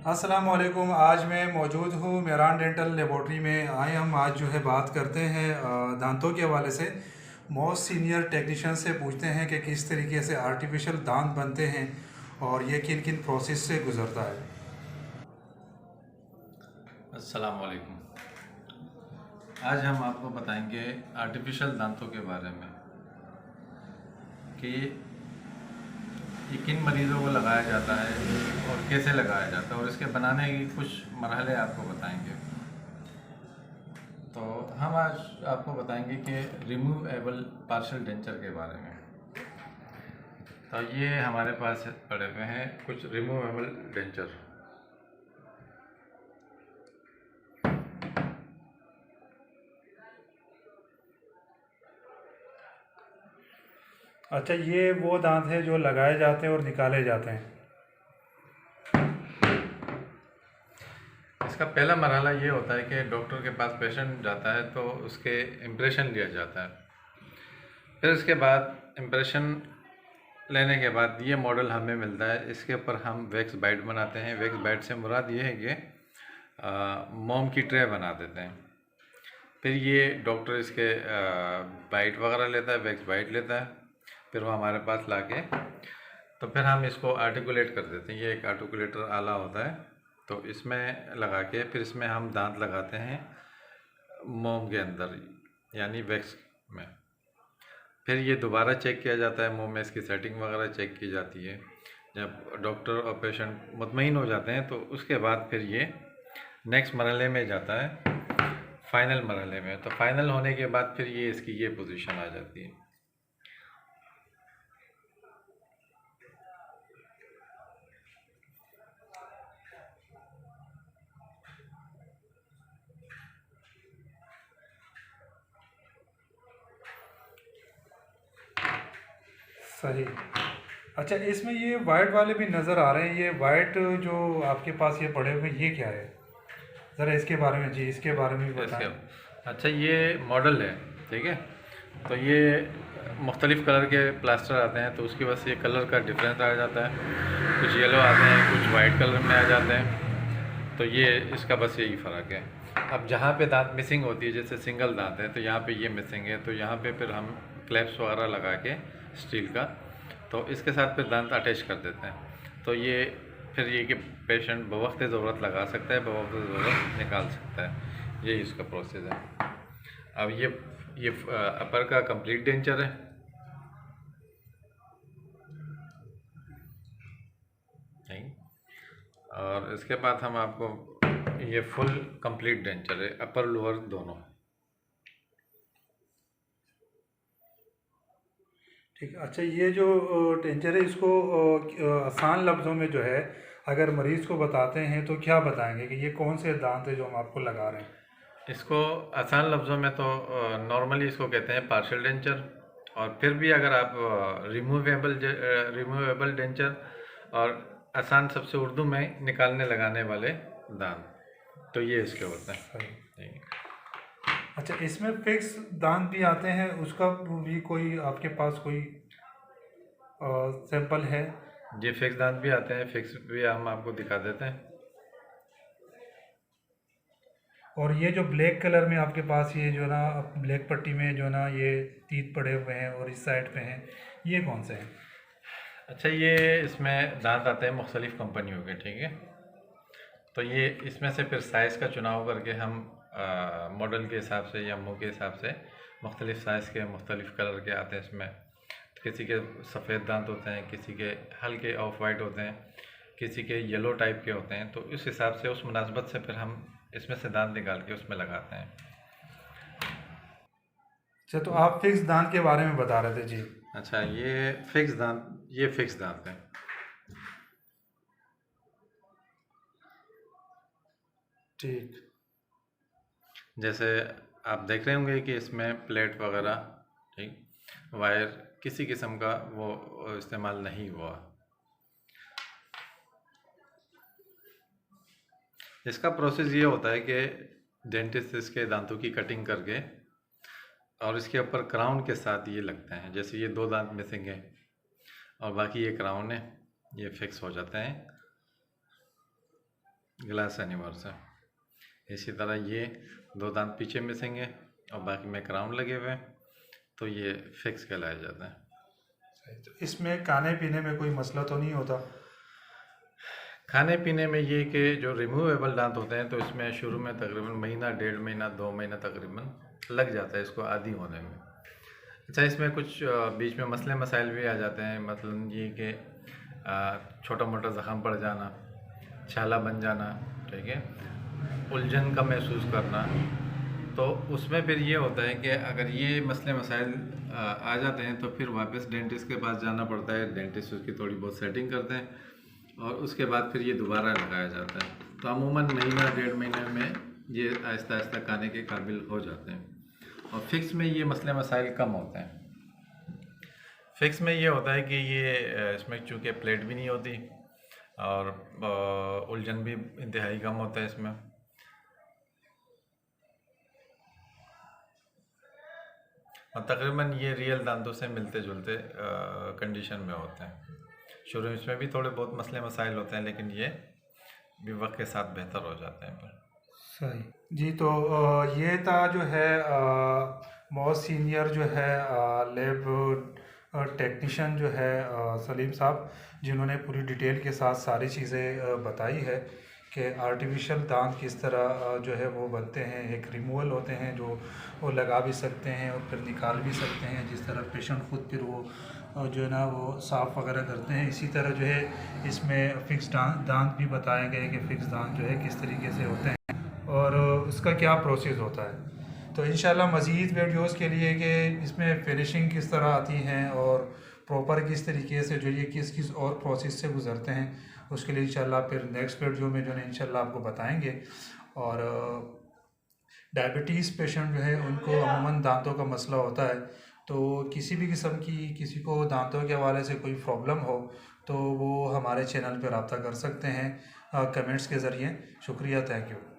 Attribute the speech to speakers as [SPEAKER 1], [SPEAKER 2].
[SPEAKER 1] अस्सलामुअलैकुम। आज मैं मौजूद हूँ मेरान डेंटल लेबॉर्ट्री में। आए हम आज जो है बात करते हैं दांतों के हवाले से। मोस्ट सीनियर टेक्नीशियन से पूछते हैं कि किस तरीके से आर्टिफिशियल दांत बनते हैं और ये किन किन प्रोसेस से गुजरता है।
[SPEAKER 2] अस्सलाम वालेकुम। आज हम आपको बताएंगे आर्टिफिशियल दांतों के बारे में कि ये किन मरीज़ों को लगाया जाता है और कैसे लगाया जाता है और इसके बनाने के कुछ मरहले आपको बताएंगे। तो हम आज आपको बताएंगे कि रिमूवेबल पार्शियल डेंचर के बारे में। तो ये हमारे पास पड़े हुए हैं कुछ रिमूवेबल डेंचर।
[SPEAKER 1] अच्छा, ये वो दांत है जो लगाए जाते हैं और निकाले जाते हैं।
[SPEAKER 2] इसका पहला मरहला ये होता है कि डॉक्टर के पास पेशेंट जाता है तो उसके इम्प्रेशन लिया जाता है। फिर उसके बाद इम्प्रेशन लेने के बाद ये मॉडल हमें मिलता है। इसके ऊपर हम वैक्स बाइट बनाते हैं। वैक्स बाइट से मुराद ये है कि मोम की ट्रे बना देते हैं। फिर ये डॉक्टर इसके बाइट वगैरह लेता है, वैक्स बाइट लेता है, फिर वो हमारे पास लाके तो फिर हम इसको आर्टिकुलेट कर देते हैं। ये एक आर्टिकुलेटर आला होता है, तो इसमें लगा के फिर इसमें हम दांत लगाते हैं मोम के अंदर, यानी वैक्स में। फिर ये दोबारा चेक किया जाता है, मुंह में इसकी सेटिंग वगैरह चेक की जाती है। जब डॉक्टर और पेशेंट मुतमईन हो जाते हैं तो उसके बाद फिर ये नेक्स्ट मरहले में जाता है, फाइनल मरहले में। तो फाइनल होने के बाद फिर ये इसकी ये पोजीशन आ जाती है।
[SPEAKER 1] सही। अच्छा, इसमें ये वाइट वाले भी नज़र आ रहे हैं। ये वाइट जो आपके पास ये पड़े हुए हैं, ये क्या है? ज़रा इसके बारे में, जी इसके बारे में भी
[SPEAKER 2] इसके
[SPEAKER 1] बताएं।
[SPEAKER 2] अच्छा, ये मॉडल है, ठीक है। तो ये मुख्तलिफ़ कलर के प्लास्टर आते हैं, तो उसकी वजह से ये कलर का डिफरेंस आ जाता है। कुछ येलो आते हैं, कुछ वाइट कलर में आ जाते हैं। तो ये इसका बस यही फ़र्क है। अब जहाँ पे दांत मिसिंग होती है, जैसे सिंगल दांत है तो यहाँ पे ये मिसिंग है, तो यहाँ पे फिर हम क्लैप्स वगैरह लगा के स्टील का, तो इसके साथ फिर दांत अटैच कर देते हैं। तो ये फिर ये कि पेशेंट बवक्त ज़रूरत लगा सकता है, बवक्त ज़रूरत निकाल सकता है। यही इसका प्रोसेस है। अब ये अपर का कंप्लीट डेंचर है। नहीं, और इसके बाद हम आपको ये फुल कंप्लीट डेंचर है, अपर लोअर दोनों।
[SPEAKER 1] ठीक है। अच्छा, ये जो टेंचर है, इसको आसान लफ्ज़ों में जो है अगर मरीज़ को बताते हैं तो क्या बताएंगे कि ये कौन से दांत है जो हम आपको लगा रहे हैं?
[SPEAKER 2] इसको आसान लफ्ज़ों में तो नॉर्मली इसको कहते हैं पार्शियल डेंचर। और फिर भी अगर आप रिमूवेबल डेंचर और आसान सबसे उर्दू में निकालने लगाने वाले दांत, तो ये इसके होते हैं।
[SPEAKER 1] सही।
[SPEAKER 2] ठीक है।
[SPEAKER 1] अच्छा, इसमें फिक्स दांत भी आते हैं, उसका भी कोई आपके पास कोई सैंपल है?
[SPEAKER 2] ये फिक्स दांत भी आते हैं, फिक्स भी हम आपको दिखा देते हैं।
[SPEAKER 1] और ये जो ब्लैक कलर में आपके पास ये जो ना ब्लैक पट्टी में जो ना ये तीत पड़े हुए हैं और इस साइड पे हैं, ये कौन से हैं?
[SPEAKER 2] अच्छा, ये इसमें दांत आते हैं मुख्तलिफ़ कंपनियों के, ठीक है। तो ये इसमें से फिर साइज़ का चुनाव करके हम मॉडल के हिसाब से या मुंह के हिसाब से मुख्तलिफ़ साइज़ के मुख्तलिफ़ कलर के आते हैं इसमें। किसी के सफ़ेद दांत होते हैं, किसी के हल्के ऑफ वाइट होते हैं, किसी के येलो टाइप के होते हैं। तो इस हिसाब से उस मुनासबत से फिर हम इसमें से दांत निकाल के उसमें लगाते हैं।
[SPEAKER 1] अच्छा, तो आप फिक्स दांत के बारे में बता रहे थे जी।
[SPEAKER 2] अच्छा, ये फिक्स दांत है।
[SPEAKER 1] ठीक।
[SPEAKER 2] जैसे आप देख रहे होंगे कि इसमें प्लेट वगैरह, ठीक, वायर किसी किस्म का वो इस्तेमाल नहीं हुआ। इसका प्रोसेस ये होता है कि डेंटिस्ट इसके दांतों की कटिंग करके और इसके ऊपर क्राउन के साथ ये लगते हैं। जैसे ये दो दांत मिसिंग है और बाकी ये क्राउन है, ये फिक्स हो जाते हैं। ग्लास एनिमल से। इसी तरह ये 2 दांत पीछे मिसेंगे और बाकी में क्राउन लगे हुए हैं, तो ये फिक्स कहलाया जाता है।
[SPEAKER 1] तो इसमें खाने पीने में कोई मसला तो नहीं होता?
[SPEAKER 2] खाने पीने में ये कि जो रिमूवेबल दांत होते हैं तो इसमें शुरू में तकरीबन महीना, 1.5 महीना, 2 महीना तकरीबन लग जाता है इसको आदी होने में। अच्छा, इसमें कुछ बीच में मसले मसाइल भी आ जाते हैं, मतलब ये कि छोटा मोटा ज़ख़म पड़ जाना, छाला बन जाना, ठीक है, उलझन का महसूस करना। तो उसमें फिर ये होता है कि अगर ये मसले मसाइल आ जाते हैं तो फिर वापस डेंटिस्ट के पास जाना पड़ता है। डेंटिस्ट उसकी थोड़ी बहुत सेटिंग करते हैं और उसके बाद फिर ये दोबारा लगाया जाता है। तो अमूमन महीना, 1.5 महीने में ये आहिस्ता आहिस्ता खाने के काबिल हो जाते हैं। और फिक्स में ये मसले मसाइल कम होते हैं। फिक्स में ये होता है कि ये इसमें चूँकि प्लेट भी नहीं होती और उलझन भी इंतहाई कम होता है इसमें। और तकरीबन ये रियल दांतों से मिलते जुलते कंडीशन में होते हैं। शुरू में इसमें भी थोड़े बहुत मसले मसाइल होते हैं, लेकिन ये भी वक्त के साथ बेहतर हो जाते हैं फिर।
[SPEAKER 1] सही जी। तो ये था जो है मोस्ट सीनियर जो है लैब टेक्नीशियन जो है सलीम साहब, जिन्होंने पूरी डिटेल के साथ सारी चीज़ें बताई है कि आर्टिफिशियल दांत किस तरह जो है वो बनते हैं। एक रिमूवल होते हैं जो वो लगा भी सकते हैं और फिर निकाल भी सकते हैं, जिस तरह पेशेंट खुद फिर वो जो है ना वो साफ़ वगैरह करते हैं। इसी तरह जो है इसमें फ़िक्स दांत भी बताए गए कि फ़िक्स दांत जो है किस तरीके से होते हैं और उसका क्या प्रोसेस होता है। तो इंशाल्लाह मज़ीद वीडियोस के लिए कि इसमें फिनिशिंग किस तरह आती हैं और प्रॉपर किस तरीके से जो ये किस किस और प्रोसेस से गुज़रते हैं, उसके लिए इंशाल्लाह फिर नेक्स्ट वीडियो में जो है इंशाल्लाह आपको बताएंगे। और डायबिटीज़ पेशेंट जो है उनको अमूमन दांतों का मसला होता है, तो किसी भी किस्म की किसी को दांतों के हवाले से कोई प्रॉब्लम हो तो वो हमारे चैनल पर रब्ता कर सकते हैं कमेंट्स के ज़रिए। शुक्रिया, थैंक यू।